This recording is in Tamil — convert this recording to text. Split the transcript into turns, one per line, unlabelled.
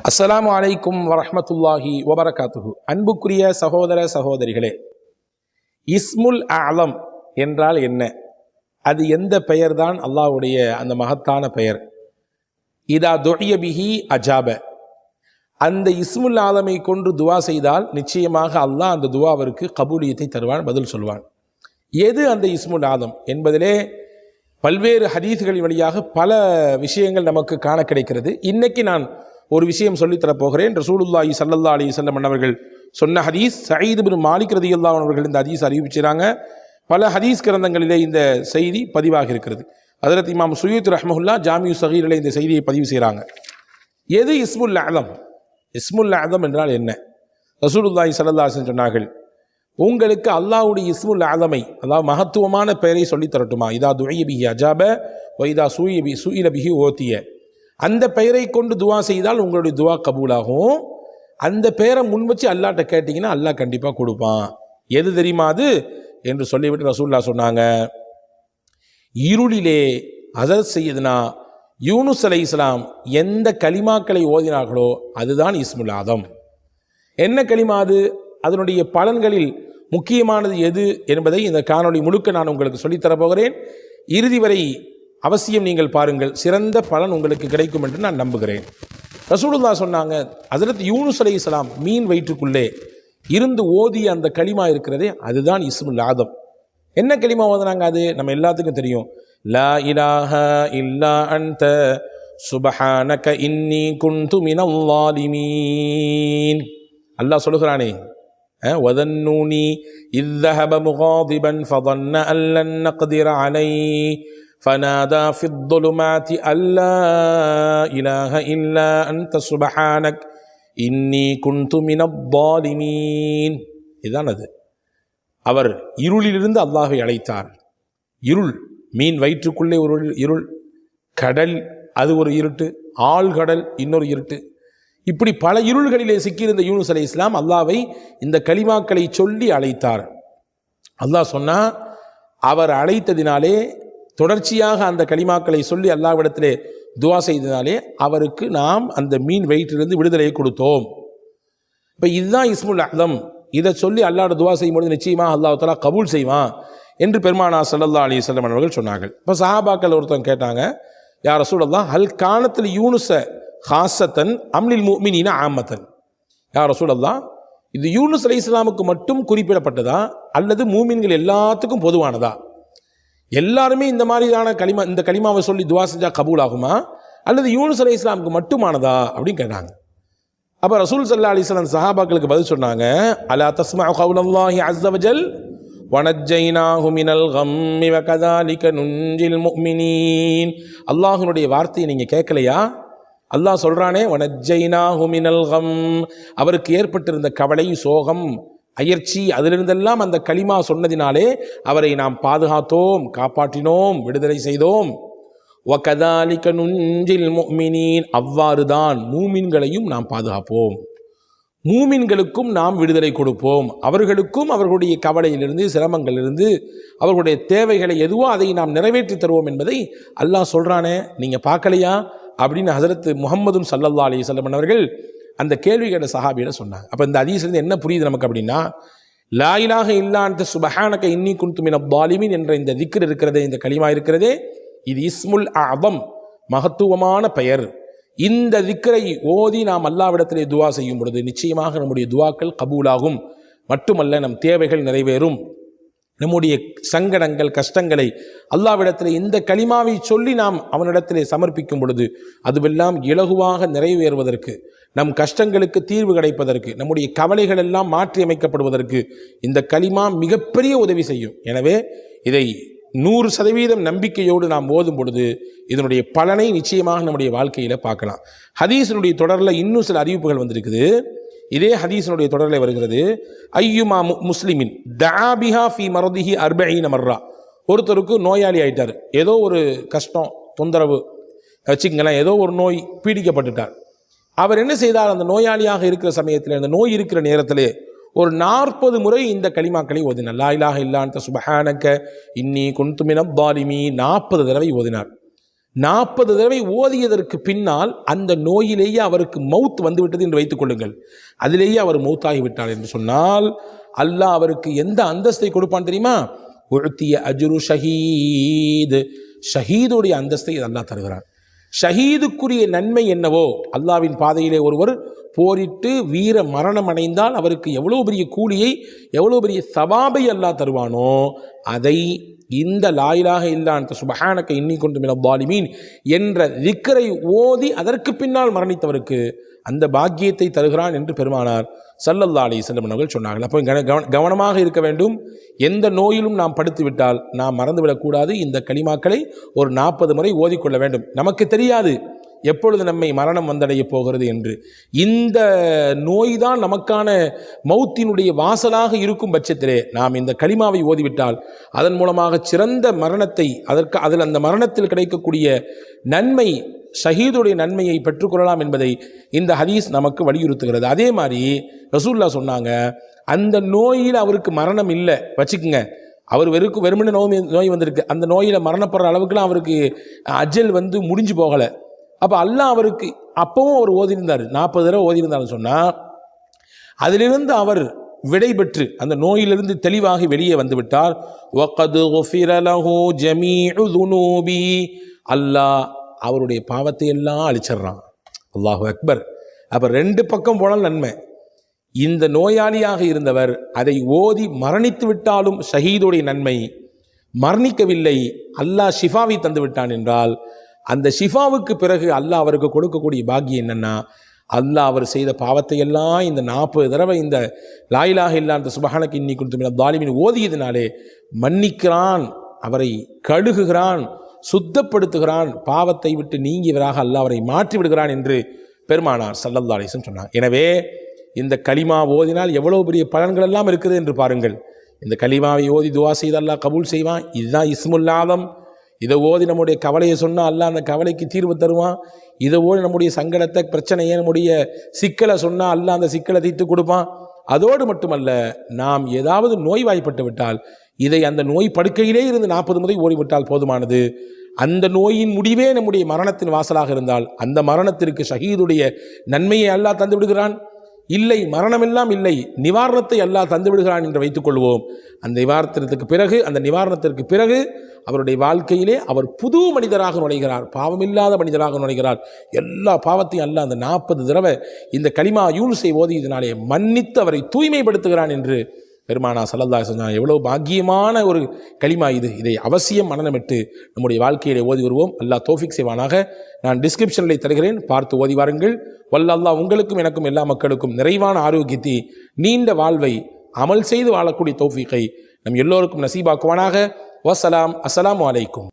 அஸ்ஸலாமு அலைக்கும் வரஹ்மத்துல்லாஹி வபரகாத்துஹு. அன்புக்குரிய சகோதர சகோதரிகளே, இஸ்முல் அலம் என்றால் என்ன? அது எந்த பெயர் தான் அல்லாஹ்வுடைய அந்த மகத்தான பெயர்? இதா துஇய பிஹி அஜாப. அந்த இஸ்முல் ஆலமை கொண்டு துவா செய்தால் நிச்சயமாக அல்லாஹ் அந்த துவாவிற்கு கபூலியத்தை தருவான், பதில் சொல்வான். எது அந்த இஸ்முல் ஆலம் என்பதிலே பல்வேறு ஹதீஸ்களின் வழியாக பல விஷயங்கள் நமக்கு காண கிடைக்கிறது. இன்னைக்கு நான் ஒரு விஷயம் சொல்லித்தரப்போகிறேன். ரசூலுல்லாஹி ஸல்லல்லாஹு அலைஹி வஸல்லம் அவர்கள் சொன்ன ஹதீஸ். சயீத் இப்னு மாலிக் ரலியல்லாஹு அன்ஹு அவர்கள் இந்த ஹதீஸ் அறிவிச்சாங்க. பல ஹதீஸ் கிரந்தங்களிலே இந்த செய்தி பதிவாக இருக்கிறது. ஹஜ்ரத் இமாம் சுயூத் ரஹ்மஹுல்லா ஜாமிஉ ஸகீரிலே இந்த செய்தியை பதிவு செய்கிறாங்க. எது இஸ்முல் அலம்? இஸ்முல் அலம் என்றால் என்ன? ரசூலுல்லாஹி ஸல்லல்லாஹு அலைஹி வஸல்லம் சொன்னார்கள், உங்களுக்கு அல்லாஹ்வுடைய இஸ்முல் ஆலமை, அதாவது மகத்துவமான பெயரை சொல்லித் தரட்டுமா? இதா துஇய பிஹி அஜாப வ இதா சுஇல பிஹி ஓதிய. அந்த பெயரை கொண்டு துவா செய்தால் உங்களுடைய துவா கபூலாகும். அந்த பெயரை முன் வச்சு அல்லாஹ்ட்ட கேட்டிங்கன்னா அல்லாஹ் கண்டிப்பாக கொடுப்பான். எது தெரியுமா அது என்று சொல்லிவிட்டு ரசூலுல்லாஹ் சொன்னாங்க, இருளிலே ஹஸரத் சையதுனா யூனுஸ் அலைஹிஸ்ஸலாம் எந்த கலிமாக்களை ஓதினார்களோ அதுதான் இஸ்முல் ஆதம். என்ன கலிமா அது? அதனுடைய பலன்களில் முக்கியமானது எது என்பதை இந்த காணொளி முழுக்க நான் உங்களுக்கு சொல்லித்தரப் போகிறேன். இறுதி வரை அவசியம் நீங்கள் பாருங்கள், சிறந்த பலன் உங்களுக்கு கிடைக்கும் என்று நான் நம்புகிறேன். ரசூலுல்லாஹ் சொன்னாங்க, ஹஸரத் யூனுஸ் அலைஹிஸ்ஸலாம் மீன் வயிற்றுக்குள்ளே இருந்து ஓதிய அந்த கலிமா இருக்கிறதே அதுதான் இஸ்முல் ஆதம். என்ன கலிமா ஓதுனாங்க? அது நம்ம எல்லாத்துக்கும் தெரியும். லா இலாஹா இல்லா அன்த சுப்ஹானக இன்னி குன்து மினல் ஸாலிமீன். அல்லாஹ் சொல்லுகிறானே, வதன்னூனி இஸ் ذهب مغاضبا فظن أن لن نقدر عليه فنادى في الظلمات أن لا إله إلا أنت سبحانك إني كنت من الظالمين. இதுதான் அது. அவர் இருளிலிருந்து அல்லாஹ்வை அழைத்தார். இருள், மீன் வயிற்றுக்குள்ளே ஒரு இருள், கடல் அது ஒரு இருட்டு, ஆழ்கடல் இன்னொரு இருட்டு, இப்படி பல இருள்களிலே சிக்கியிருந்த யூனுஸ் அலைஹிஸ்ஸலாம் அல்லாஹ்வை இந்த கலிமாக்களை சொல்லி அழைத்தார். அல்லாஹ் சொன்னா, அவர் அழைத்ததினாலே, தொடர்ச்சியாக அந்த கலிமாக்களை சொல்லி அல்லாஹ்விடத்திலே துவா செய்ததினாலே அவருக்கு நாம் அந்த மீன் வயிற்றிலிருந்து விடுதலையை கொடுத்தோம். இப்போ இதுதான் இஸ்முல் அலம். இதை சொல்லி அல்லாஹ்வோட துவா செய்யும்போது நிச்சயமாக அல்லாஹ் தஆலா கபூல் செய்வான் என்று பெருமானார் ஸல்லல்லாஹு அலைஹி வஸல்லம் அவர்கள் சொன்னார்கள். இப்போ சஹாபாக்கள் ஒருத்தவங்க கேட்டாங்க, யா ரசூலல்லாஹ் ஹல் கானத்தில் யூனுஸ ஹாசத்தன் அம்லில் முஃமினீன ஆமத்தன். யா ரசூலல்லாஹ், இது யூனுஸ் அலைஹிஸ்ஸலாமுக்கு மட்டும் குறிப்பிடப்பட்டதா அல்லது மூமின்கள் எல்லாத்துக்கும் பொதுவானதா? எல்லாருமே இந்த மாதிரியான கலிமா, இந்த கலிமாவை சொல்லி துவா செஞ்சா கபூல் ஆகுமா அல்லது யூனுஸ் அலைஹிஸ்ஸலாமுக்கு மட்டுமானதா அப்படின்னு கேட்டாங்க. அப்போ ரசூல் ஸல்லல்லாஹு அலைஹி வஸல்லம் சஹாபாக்களுக்கு பதில் சொன்னாங்க, அலா தஸ்மஉ கௌலல்லாஹி அஸ்ஸ வஜல் வனஜ்ஜைனாஹு மினல் கம்மி வகதாலிக நுன்ஜில் முஃமினீன். அல்லாஹ்வுடைய வார்த்தையை நீங்க கேட்கலையா? அல்லாஹ் சொல்றானே, வனஜ்ஜைனாஹு மினல் கம், அவருக்கு ஏற்பட்டிருந்த கவலை, சோகம், அயர்ச்சி, அதிலிருந்தெல்லாம் அந்த கலிமா சொன்னதினாலே அவரை நாம் பாதுகாத்தோம், காப்பாற்றினோம், விடுதலை செய்தோம். வகதாலிக நுன்ஜில் முஃமினீன், அவ்வாறுதான் மூமின்களையும் நாம் பாதுகாப்போம், மூமின்களுக்கும் நாம் விடுதலை கொடுப்போம், அவர்களுக்கும் அவர்களுடைய கவலையிலிருந்து, சிரமங்களிலிருந்து, அவர்களுடைய தேவைகளை எதுவோ அதை நாம் நிறைவேற்றி தருவோம் என்பதை அல்லாஹ் சொல்றானே, நீங்க பார்க்கலையா அப்படின்னு ஹஸரத் முஹம்மது ஸல்லல்லாஹு அலைஹி வஸல்லம் அவர்கள் அந்த கேள்வி கேட்ட சஹாபியிடம் சொன்னாங்க. அப்போ இந்த ஹதீஸ்லேருந்து என்ன புரியுது நமக்கு அப்படின்னா, லா இலாஹ இல்லா அன்த சுப்ஹானக இன்னி குன்து மினல் ஸாலிமீன் என்ற இந்த திக்ர் இருக்கிறதே, இந்த கலிமா இருக்கிறதே, இது இஸ்முல் அஅதம், மகத்துவமான பெயர். இந்த திக்ரை ஓதி நாம் அல்லாஹ்விடத்திலே துவா செய்யும் பொழுது நிச்சயமாக நம்முடைய துவாக்கள் கபூலாகும். மட்டுமல்ல, நம் தேவைகள் நிறைவேறும். நம்முடைய சங்கடங்கள், கஷ்டங்களை அல்லாஹ்விடத்திலே இந்த கலிமாவை சொல்லி நாம் அவனிடத்திலே சமர்ப்பிக்கும் பொழுது அதுவெல்லாம் இலகுவாக நிறைவேறுவதற்கு, நம் கஷ்டங்களுக்கு தீர்வு கிடைப்பதற்கு, நம்முடைய கவலைகள் எல்லாம் மாற்றி அமைக்கப்படுவதற்கு இந்த கலிமா மிகப்பெரிய உதவி செய்யும். எனவே இதை 100% நம்பிக்கையோடு நாம் ஓதும் பொழுது இதனுடைய பலனை நிச்சயமாக நம்முடைய வாழ்க்கையில் பார்க்கலாம். ஹதீஸினுடைய தொடரில் இன்னும் சில அறிவிப்புகள் வந்திருக்குது. இதே ஹதீஸினுடைய தொடரில் வருகிறது, ஐயுமா முஸ்லிமின் தஆபிஹா ஃபி மர்திஹி 40 மர்ரா. ஒருத்தருக்கு நோயாளி ஆயிட்டார், ஏதோ ஒரு கஷ்டம், தொந்தரவு வச்சுங்களேன், ஏதோ ஒரு நோய் பீடிக்கப்பட்டுட்டார். அவர் என்ன செய்தார்? அந்த நோயாளியாக இருக்கிற சமயத்தில், அந்த நோய் இருக்கிற நேரத்திலே ஒரு 40 முறை இந்த கலிமாக்களை ஓதினார். லா இலாஹ இல்லா அன்த சுப்ஹானக இன்னி குன்து மினல் ஸாலிமீன் 40 தடவை ஓதினார். 40 தடவை ஓதியதற்கு பின்னால் அந்த நோயிலேயே அவருக்கு மவுத் வந்துவிட்டது என்று வைத்துக் கொள்ளுங்கள். அதிலேயே அவர் மௌத்தாகிவிட்டார் என்று சொன்னால் அல்லாஹ் அவருக்கு எந்த அந்தஸ்தை கொடுப்பான் தெரியுமா? உழ்த்திய அஜ்ரு ஷஹீத், ஷஹீதுடைய அந்தஸ்தை அல்லாஹ் தருகிறான். ஷஹீதுக்குரிய நன்மை என்னவோ, அல்லாவின் பாதையிலே ஒருவர் போரிட்டு வீர மரணம் அடைந்தால் அவருக்கு எவ்வளோ பெரிய கூலியை, எவ்வளோ பெரிய சவாபை அல்லாஹ் தருவானோ, அதை இந்த லா இலாஹ இல்லா அன்த சுப்ஹானக இன்னி குன்து மினல் ஸாலிமீன் என்ற திக்ரை ஓதி அதற்கு பின்னால் மரணித்தவருக்கு அந்த பாக்கியத்தை தருகிறான் என்று பெருமானார் ஸல்லல்லாஹு அலைஹி வஸல்லம் அவர்கள் சொன்னார்கள். அப்போ கவனமாக இருக்க வேண்டும். எந்த நோயிலும் நாம் படுத்துவிட்டால் நாம் மறந்துவிடக்கூடாது. இந்த கலிமாக்களை ஒரு 40 முறை ஓதிக்கொள்ள வேண்டும். நமக்கு தெரியாது எப்பொழுது நம்மை மரணம் வந்தடைய போகிறது என்று. இந்த நோய் தான் நமக்கான மௌத்தினுடைய வாசலாக இருக்கும் பட்சத்திலே நாம் இந்த கலிமாவை ஓதிவிட்டால் அதன் மூலமாக சிறந்த மரணத்தை, அதில் அந்த மரணத்தில் கிடைக்கக்கூடிய நன்மை, ஷஹீதுடைய நன்மையை பெற்றுக்கொள்ளலாம் என்பதை இந்த ஹதீஸ் நமக்கு வலியுறுத்துகிறது. அதே மாதிரி ரசூலுல்லாஹ் சொன்னாங்க, அந்த நோயில் அவருக்கு மரணம் இல்லை வச்சுக்குங்க, அவர் வெறுமனே நோய் வந்திருக்கு, அந்த நோயில் மரணப்படுற அளவுக்குலாம் அவருக்கு அஜல் முடிஞ்சு போகலை. அப்போ அல்லாஹ் அவருக்கு அப்பவும் அவர் ஓதியிருந்தார், 40 தடவை ஓதியிருந்தாருன்னு சொன்னால் அதிலிருந்து அவர் விடை பெற்று அந்த நோயிலிருந்து தெளிவாகி வெளியே வந்துவிட்டார். அல்லாஹ் அவருடைய பாவத்தை எல்லாம் அழிச்சிட்றான். அல்லாஹு அக்பர். அப்போ 2 பக்கம் போனால் நன்மை. இந்த நோயாளியாக இருந்தவர் அதை ஓதி மரணித்து விட்டாலும் ஷஹீதுடைய நன்மை, மரணிக்கவில்லை அல்லாஹ் ஷிஃபாவை தந்து விட்டான் என்றால் அந்த ஷிஃபாவுக்கு பிறகு அல்லாஹ் அவருக்கு கொடுக்கக்கூடிய பாக்கியம் என்னன்னா, அல்லாஹ் அவர் செய்த பாவத்தை எல்லாம் இந்த 40 தடவை இந்த லா இலாஹ இல்லா அன்த சுப்ஹானக இன்னி குன்து மினல் ஸாலிமீன் ஓதியதினாலே மன்னிக்கிறான், அவரை கழுகுகிறான், சுத்தப்படுத்துகிறான், பாவத்தை விட்டு நீங்கியவராக அல்லாஹ் அவரை மாற்றி விடுகிறான் என்று பெருமானார் ஸல்லல்லாஹு அலைஹி வஸல்லம் சொன்னார். எனவே இந்த கலிமா ஓதினால் எவ்வளவு பெரிய பலன்கள் எல்லாம் இருக்குது என்று பாருங்கள். இந்த கலிமாவை ஓதி துவா செய்து அல்லாஹ் கபூல் செய்வான். இதுதான் இஸ்முல் ஆதம். இதை ஓதி நம்முடைய கவலையை சொன்னால் அல்லாஹ் அந்த கவலைக்கு தீர்வு தருவான். இதை ஓடி நம்முடைய சங்கடத்தை, பிரச்சனையை, நம்முடைய சிக்கலை சொன்னால் அல்லாஹ் அந்த சிக்கலை தீர்த்து கொடுப்பான். அதோடு மட்டுமல்ல, நாம் ஏதாவது நோய்வாய்ப்பட்டு விட்டால் இதை அந்த நோய் படுக்கையிலே இருந்து 40 முறை ஓடிவிட்டால் போதுமானது. அந்த நோயின் முடிவே நம்முடைய மரணத்தின் வாசலாக இருந்தால் அந்த மரணத்திற்கு ஷஹீதுடைய நன்மையை அல்லாஹ் தந்து விடுகிறான். இல்லை, மரணமெல்லாம் இல்லை, நிவாரணத்தை அல்லாஹ் தந்து விடுகிறான் என்று வைத்துக் கொள்வோம். அந்த நிவாரணத்திற்கு பிறகு அவருடைய வாழ்க்கையிலே அவர் புது மனிதராக நுழைகிறார், பாவமில்லாத மனிதராக நுழைகிறார். எல்லா பாவத்தையும் அல்லாஹ் அந்த 40 தடவை இந்த கலிமா யூனுஸை ஓதியதினாலே மன்னித்து அவரை தூய்மைப்படுத்துகிறான் என்று பெருமானா ஸல்லல்லாஹு அலைஹி வஸல்லம். எவ்வளவு பாக்கியமான ஒரு கலிமா இது. இதை அவசியம் மனனமிட்டு நம்முடைய வாழ்க்கையிலே ஓதி வருவோம். அல்லாஹ் தௌஃபீக் செய்வானாக. நான் டிஸ்கிரிப்ஷனில் தருகிறேன், பார்த்து ஓதி வாருங்கள். வல்ல அல்லாஹ் உங்களுக்கும் எனக்கும் எல்லா மக்களுக்கும் நிறைவான ஆரோக்கியத்தை, நீண்ட வாழ்வை, அமல் செய்து வாழக்கூடிய தௌஃபீக்கை நம் எல்லோருக்கும் நசீபாக்குவானாக. வஸ்ஸலாம். அஸ்ஸலாமு அலைக்கும்.